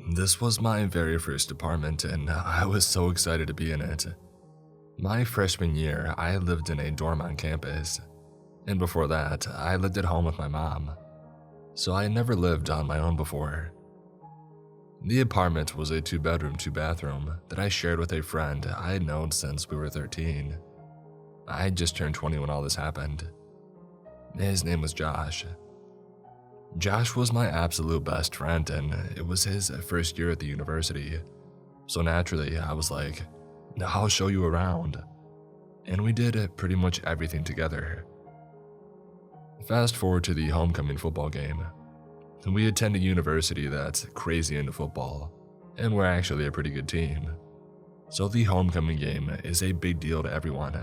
This was my very first apartment, and I was so excited to be in it. My freshman year, I lived in a dorm on campus, and before that, I lived at home with my mom, so I had never lived on my own before. The apartment was a 2-bedroom, 2-bathroom that I shared with a friend I had known since we were 13. I had just turned 20 when all this happened. His name was Josh. Josh was my absolute best friend, and it was his first year at the university, so naturally I was like, I'll show you around. And we did pretty much everything together. Fast forward to the homecoming football game. We attend a university that's crazy into football, and we're actually a pretty good team. So the homecoming game is a big deal to everyone.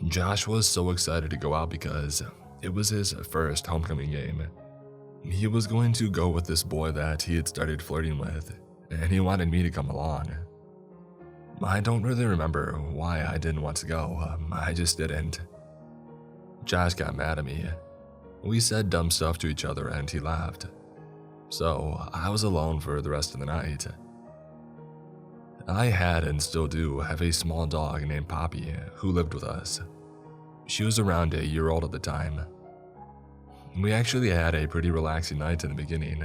Josh was so excited to go out because it was his first homecoming game. He was going to go with this boy that he had started flirting with, and he wanted me to come along. I don't really remember why I didn't want to go, I just didn't. Josh got mad at me. We said dumb stuff to each other and he laughed. So I was alone for the rest of the night. I had and still do have a small dog named Poppy who lived with us. She was around a year old at the time. We actually had a pretty relaxing night in the beginning.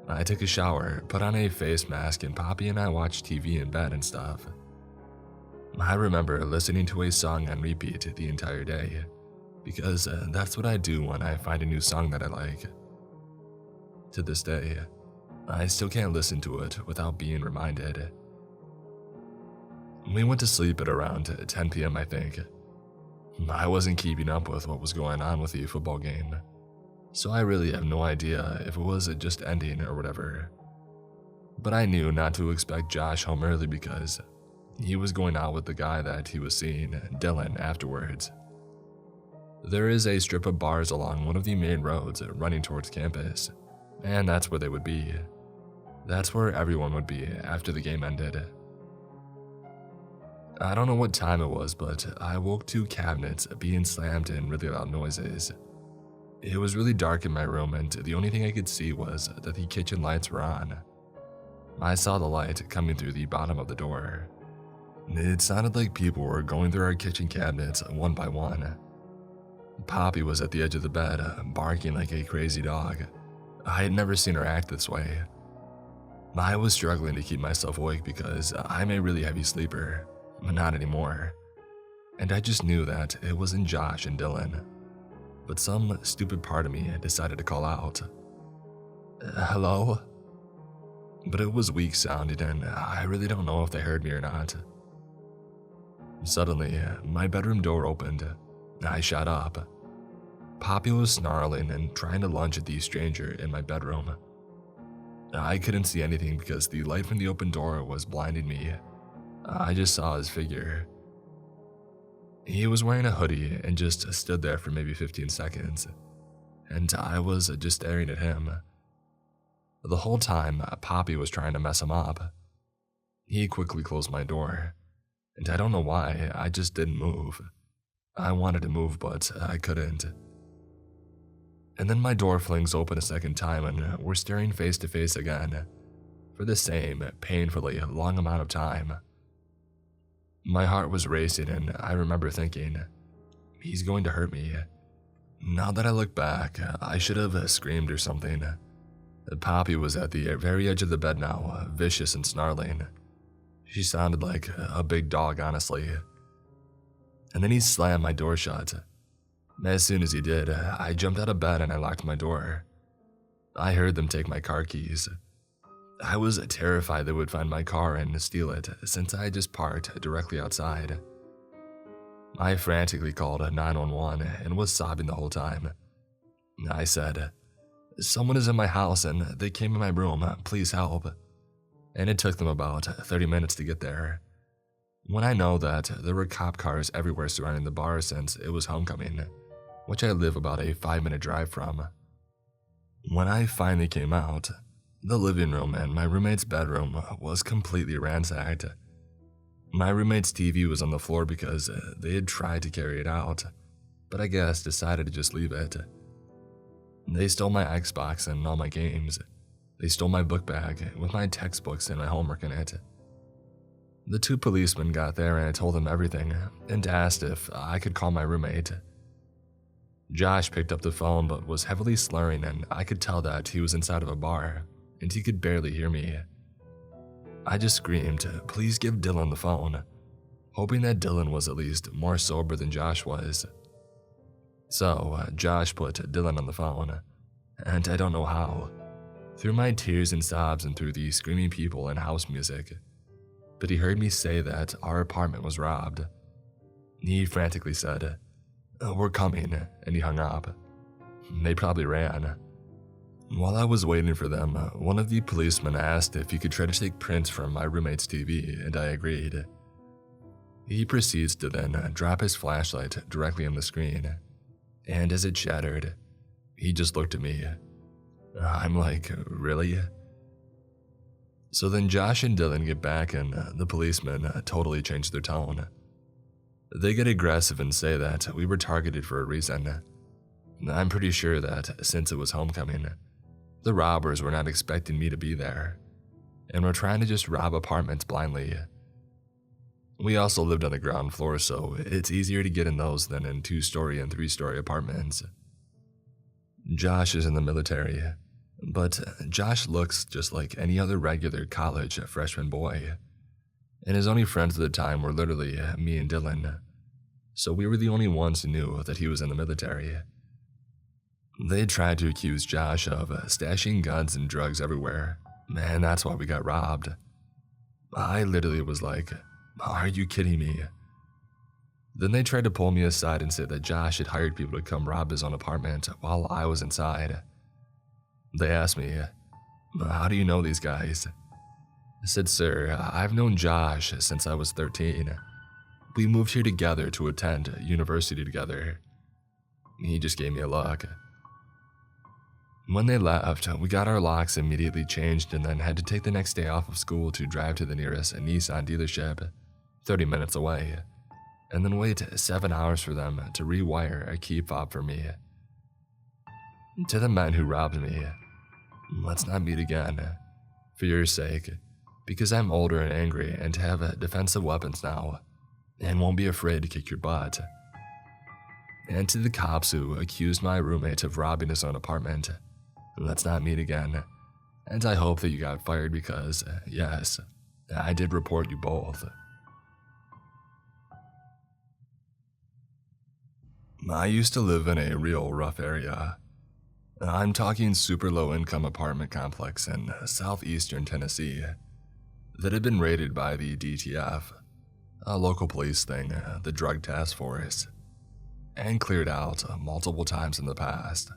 I took a shower, put on a face mask, and Poppy and I watched TV in bed and stuff. I remember listening to a song on repeat the entire day, because that's what I do when I find a new song that I like. To this day, I still can't listen to it without being reminded. We went to sleep at around 10 p.m. I think. I wasn't keeping up with what was going on with the football game, so I really have no idea if it was just ending or whatever. But I knew not to expect Josh home early because he was going out with the guy that he was seeing, Dylan, afterwards. There is a strip of bars along one of the main roads running towards campus, and that's where they would be. That's where everyone would be after the game ended. I don't know what time it was, but I woke to cabinets being slammed and really loud noises. It was really dark in my room, and the only thing I could see was that the kitchen lights were on. I saw the light coming through the bottom of the door. It sounded like people were going through our kitchen cabinets one by one. Poppy was at the edge of the bed, barking like a crazy dog. I had never seen her act this way. I was struggling to keep myself awake because I'm a really heavy sleeper, but not anymore. And I just knew that it wasn't Josh and Dylan. But some stupid part of me decided to call out, "Hello?" But it was weak sounding, and I really don't know if they heard me or not. Suddenly, my bedroom door opened. I shot up. Poppy was snarling and trying to lunge at the stranger in my bedroom. I couldn't see anything because the light from the open door was blinding me. I just saw his figure. He was wearing a hoodie and just stood there for maybe 15 seconds, and I was just staring at him. The whole time, Poppy was trying to mess him up. He quickly closed my door, and I don't know why, I just didn't move. I wanted to move, but I couldn't. And then my door flings open a second time, and we're staring face to face again, for the same painfully long amount of time. My heart was racing, and I remember thinking, he's going to hurt me. Now that I look back, I should have screamed or something. Poppy was at the very edge of the bed now, vicious and snarling. She sounded like a big dog, honestly. And then he slammed my door shut. As soon as he did, I jumped out of bed and I locked my door. I heard them take my car keys. I was terrified they would find my car and steal it, since I had just parked directly outside. I frantically called 911 and was sobbing the whole time. I said, "Someone is in my house and they came in my room, please help." And it took them about 30 minutes to get there. When I know that there were cop cars everywhere surrounding the bar since it was homecoming, which I live about a 5-minute drive from. When I finally came out, the living room and my roommate's bedroom was completely ransacked. My roommate's TV was on the floor because they had tried to carry it out, but I guess decided to just leave it. They stole my Xbox and all my games. They stole my book bag with my textbooks and my homework in it. The two policemen got there and I told them everything and asked if I could call my roommate. Josh picked up the phone but was heavily slurring, and I could tell that he was inside of a bar and he could barely hear me. I just screamed, "Please give Dylan the phone," hoping that Dylan was at least more sober than Josh was. So Josh put Dylan on the phone, and I don't know how, through my tears and sobs and through the screaming people and house music, but he heard me say that our apartment was robbed. He frantically said, "We're coming," and he hung up. They probably ran. While I was waiting for them, one of the policemen asked if he could try to take prints from my roommate's TV, and I agreed. He proceeds to then drop his flashlight directly on the screen, and as it shattered, he just looked at me. I'm like, really? So then Josh and Dylan get back, and the policemen totally change their tone. They get aggressive and say that we were targeted for a reason. I'm pretty sure that since it was homecoming, the robbers were not expecting me to be there, and were trying to just rob apartments blindly. We also lived on the ground floor, so it's easier to get in those than in 2-story and 3-story apartments. Josh is in the military, but Josh looks just like any other regular college freshman boy, and his only friends at the time were literally me and Dylan, so we were the only ones who knew that he was in the military. They tried to accuse Josh of stashing guns and drugs everywhere, and that's why we got robbed. I literally was like, "Are you kidding me?" Then they tried to pull me aside and say that Josh had hired people to come rob his own apartment while I was inside. They asked me, "How do you know these guys?" I said, "Sir, I've known Josh since I was 13. We moved here together to attend university together." He just gave me a look. When they left, we got our locks immediately changed and then had to take the next day off of school to drive to the nearest Nissan dealership, 30 minutes away, and then wait 7 hours for them to rewire a key fob for me. To the men who robbed me, let's not meet again, for your sake, because I'm older and angry and have defensive weapons now, and won't be afraid to kick your butt. And to the cops who accused my roommate of robbing his own apartment, let's not meet again, and I hope that you got fired because, yes, I did report you both. I used to live in a real rough area. I'm talking super low-income apartment complex in southeastern Tennessee that had been raided by the DTF, a local police thing, the Drug Task Force, and cleared out multiple times in the past.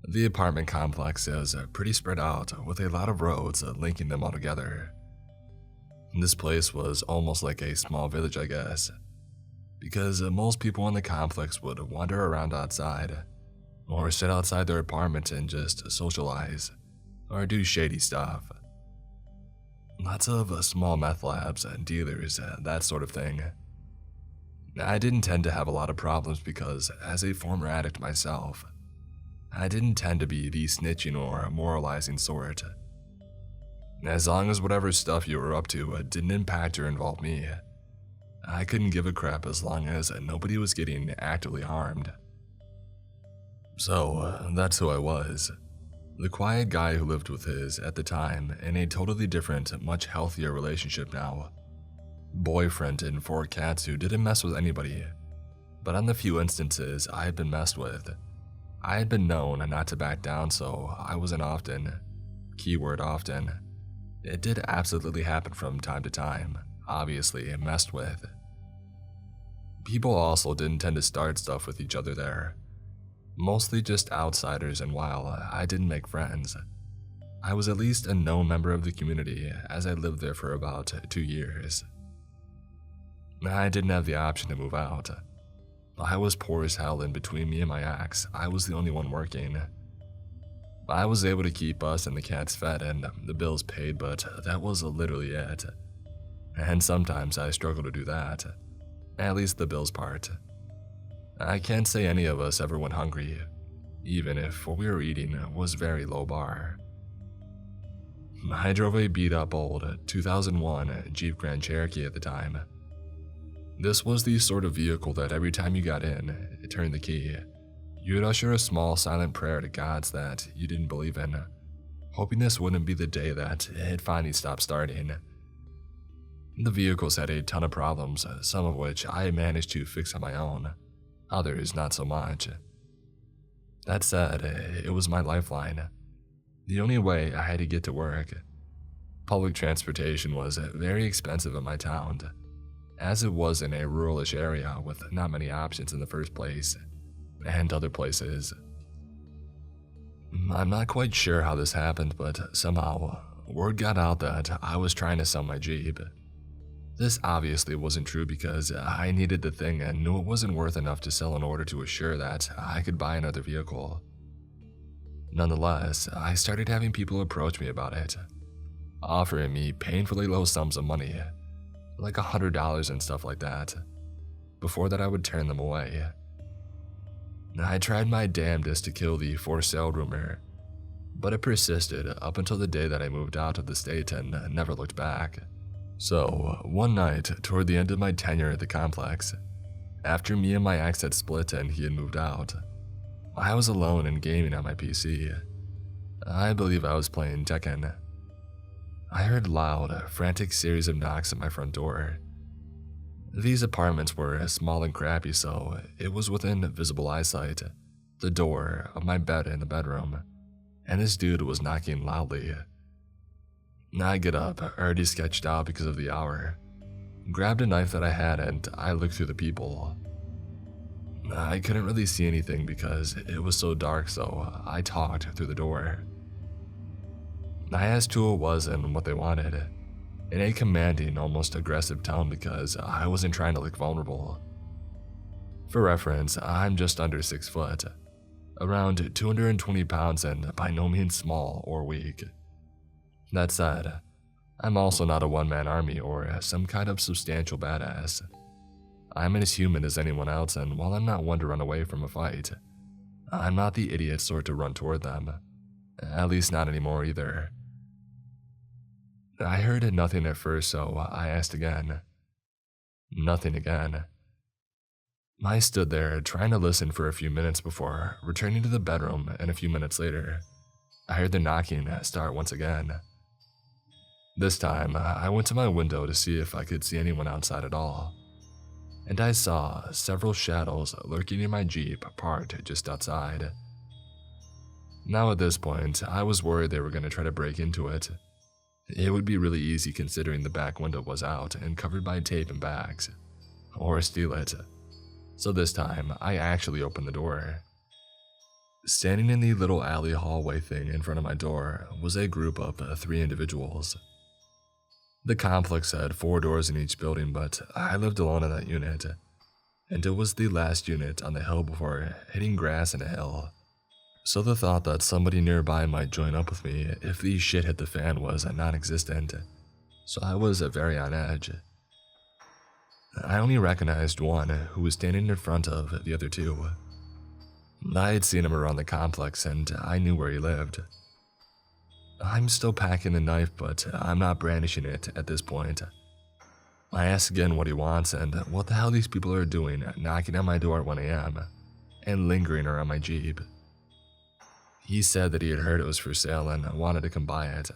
The apartment complex is pretty spread out with a lot of roads linking them all together. This place was almost like a small village, I guess, because most people in the complex would wander around outside, or sit outside their apartment and just socialize, or do shady stuff. Lots of small meth labs, dealers, that sort of thing. I didn't tend to have a lot of problems because, as a former addict myself, I didn't tend to be the snitching or moralizing sort. As long as whatever stuff you were up to didn't impact or involve me, I couldn't give a crap as long as nobody was getting actively harmed. So that's who I was. The quiet guy who lived with his, at the time, in a totally different, much healthier relationship now. Boyfriend and 4 cats who didn't mess with anybody. But on the few instances I had been messed with, I had been known not to back down, so I wasn't often. Keyword often. It did absolutely happen from time to time, obviously messed with. People also didn't tend to start stuff with each other there. Mostly just outsiders, and while I didn't make friends, I was at least a known member of the community as I lived there for about 2 years. I didn't have the option to move out. I was poor as hell, and between me and my ex, I was the only one working. I was able to keep us and the cats fed and the bills paid, but that was literally it. And sometimes I struggle to do that, at least the bills part. I can't say any of us ever went hungry, even if what we were eating was very low bar. I drove a beat-up old 2001 Jeep Grand Cherokee at the time. This was the sort of vehicle that every time you got in, it turned the key, you would usher a small silent prayer to gods that you didn't believe in, hoping this wouldn't be the day that it finally stopped starting. The vehicles had a ton of problems, some of which I managed to fix on my own, others not so much. That said, it was my lifeline. The only way I had to get to work. Public transportation was very expensive in my town, as it was in a ruralish area with not many options in the first place, and other places. I'm not quite sure how this happened, but somehow, word got out that I was trying to sell my Jeep. This obviously wasn't true because I needed the thing and knew it wasn't worth enough to sell in order to assure that I could buy another vehicle. Nonetheless, I started having people approach me about it, offering me painfully low sums of money, like $100 and stuff like that. Before that, I would turn them away. I tried my damnedest to kill the for sale rumor, but it persisted up until the day that I moved out of the state and never looked back. So, one night, toward the end of my tenure at the complex, after me and my ex had split and he had moved out, I was alone and gaming on my PC. I believe I was playing Tekken. I heard loud, frantic series of knocks at my front door. These apartments were small and crappy, so it was within visible eyesight, the door of my bed in the bedroom, and this dude was knocking loudly. I get up, already sketched out because of the hour, grabbed a knife that I had, and I looked through the peephole. I couldn't really see anything because it was so dark, so I talked through the door. I asked who it was and what they wanted, in a commanding, almost aggressive tone because I wasn't trying to look vulnerable. For reference, I'm just under 6 foot, around 220 pounds and by no means small or weak. That said, I'm also not a one-man army or some kind of substantial badass. I'm as human as anyone else, and while I'm not one to run away from a fight, I'm not the idiot sort to run toward them. At least not anymore either. I heard nothing at first, so I asked again. Nothing again. I stood there trying to listen for a few minutes before returning to the bedroom, and a few minutes later, I heard the knocking start once again. This time, I went to my window to see if I could see anyone outside at all, and I saw several shadows lurking in my Jeep parked just outside. Now at this point, I was worried they were going to try to break into it. It would be really easy considering the back window was out and covered by tape and bags, or steal it. So this time, I actually opened the door. Standing in the little alley hallway thing in front of my door was a group of 3 individuals. The complex had 4 doors in each building, but I lived alone in that unit, and it was the last unit on the hill before hitting grass and a hill. So the thought that somebody nearby might join up with me if the shit hit the fan was non-existent, so I was very on edge. I only recognized one who was standing in front of the other 2. I had seen him around the complex and I knew where he lived. I'm still packing the knife, but I'm not brandishing it at this point. I ask again what he wants and what the hell these people are doing knocking on my door at 1 a.m. and lingering around my Jeep. He said that he had heard it was for sale and wanted to come buy it,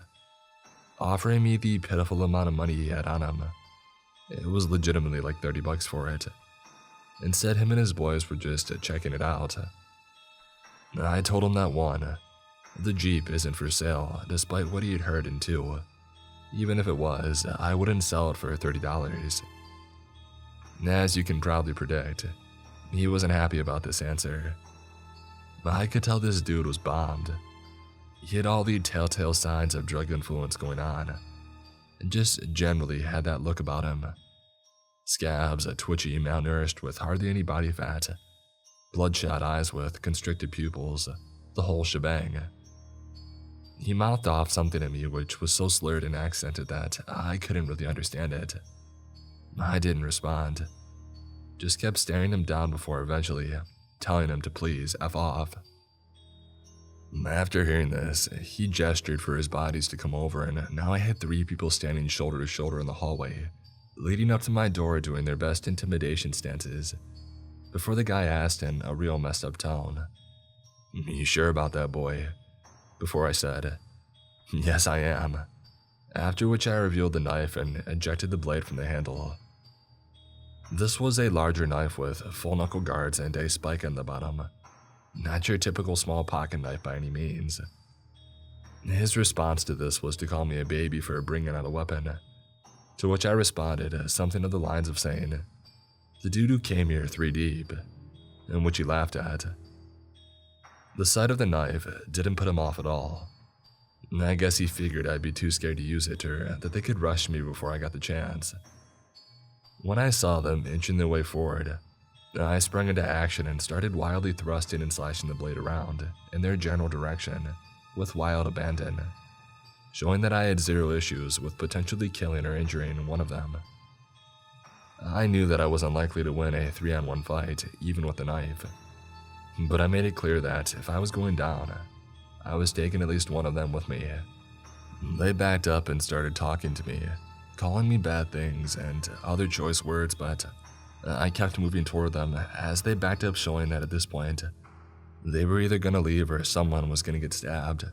offering me the pitiful amount of money he had on him. It was legitimately like $30 for it, and said him and his boys were just checking it out. I told him that 1, the Jeep isn't for sale, despite what he had heard, and 2, even if it was, I wouldn't sell it for $30. As you can probably predict, he wasn't happy about this answer. I could tell this dude was bombed. He had all the telltale signs of drug influence going on, and just generally had that look about him. Scabs, twitchy, malnourished with hardly any body fat, bloodshot eyes with constricted pupils, the whole shebang. He mouthed off something to me which was so slurred and accented that I couldn't really understand it. I didn't respond, just kept staring him down before eventually telling him to please F off. After hearing this, he gestured for his bodies to come over, and now I had 3 people standing shoulder to shoulder in the hallway, leading up to my door doing their best intimidation stances, before the guy asked in a real messed up tone, "You sure about that, boy?" Before I said, "Yes, I am," after which I revealed the knife and ejected the blade from the handle. This was a larger knife with full knuckle guards and a spike in the bottom. Not your typical small pocket knife by any means. His response to this was to call me a baby for bringing out a weapon, to which I responded something of the lines of saying, "The dude who came here 3 deep," in which he laughed at. The sight of the knife didn't put him off at all. I guess he figured I'd be too scared to use it, or that they could rush me before I got the chance. When I saw them inching their way forward, I sprung into action and started wildly thrusting and slashing the blade around in their general direction with wild abandon, showing that I had 0 issues with potentially killing or injuring one of them. I knew that I was unlikely to win a 3-on-1 fight, even with a knife, but I made it clear that if I was going down, I was taking at least one of them with me. They backed up and started talking to me, calling me bad things and other choice words, but I kept moving toward them as they backed up, showing that at this point, they were either gonna leave or someone was gonna get stabbed.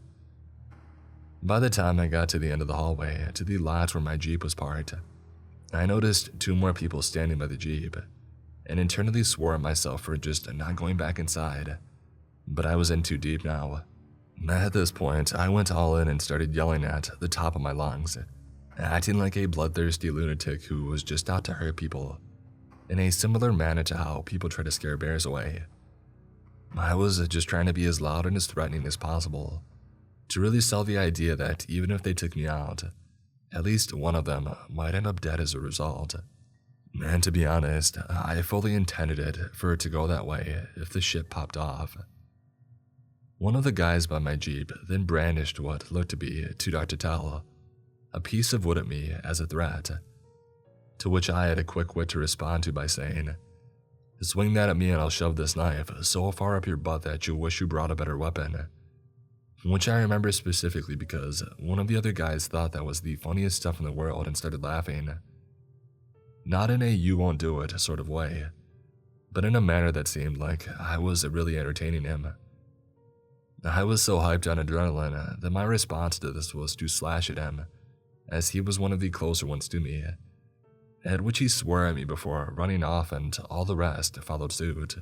By the time I got to the end of the hallway, to the lot where my Jeep was parked, I noticed 2 more people standing by the Jeep, and internally swore at myself for just not going back inside, but I was in too deep now. At this point, I went all in and started yelling at the top of my lungs, acting like a bloodthirsty lunatic who was just out to hurt people, in a similar manner to how people try to scare bears away. I was just trying to be as loud and as threatening as possible, to really sell the idea that even if they took me out, at least one of them might end up dead as a result. And to be honest, I fully intended it for it to go that way if the shit popped off. One of the guys by my Jeep then brandished what looked to be, too dark to tell, a piece of wood at me as a threat, to which I had a quick wit to respond to by saying, "Swing that at me and I'll shove this knife so far up your butt that you'll wish you brought a better weapon," which I remember specifically because one of the other guys thought that was the funniest stuff in the world and started laughing. Not in a "you won't do it" sort of way, but in a manner that seemed like I was really entertaining him. I was so hyped on adrenaline that my response to this was to slash at him, as he was one of the closer ones to me, at which he swore at me before running off, and all the rest followed suit.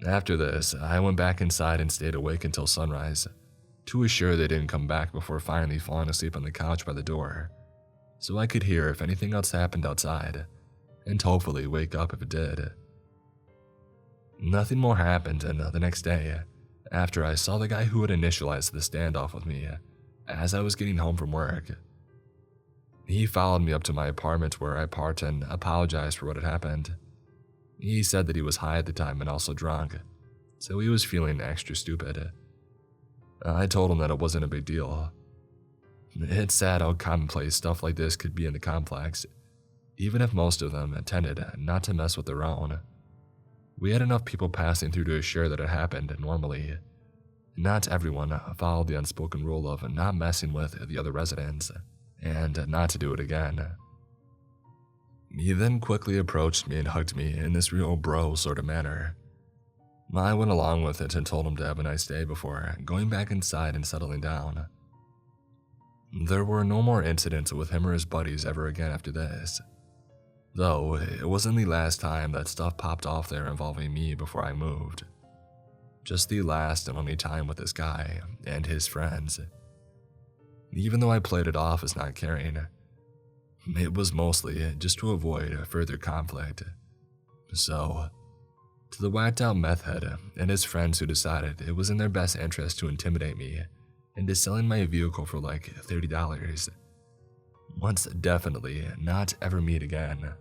After this, I went back inside and stayed awake until sunrise, to assure they didn't come back before finally falling asleep on the couch by the door, so I could hear if anything else happened outside, and hopefully wake up if it did. Nothing more happened, and the next day, after I saw the guy who had initialized the standoff with me as I was getting home from work, he followed me up to my apartment where I parked and apologized for what had happened. He said that he was high at the time and also drunk, so he was feeling extra stupid. I told him that it wasn't a big deal. It's sad how commonplace stuff like this could be in the complex, even if most of them tended not to mess with their own. We had enough people passing through to assure that it happened normally. Not everyone followed the unspoken rule of not messing with the other residents, and not to do it again. He then quickly approached me and hugged me in this real bro sort of manner. I went along with it and told him to have a nice day before going back inside and settling down. There were no more incidents with him or his buddies ever again after this, though it wasn't the last time that stuff popped off there involving me before I moved. Just the last and only time with this guy and his friends. Even though I played it off as not caring, it was mostly just to avoid further conflict. So, to the whacked out meth head and his friends who decided it was in their best interest to intimidate me into selling my vehicle for like $30, once definitely not ever meet again.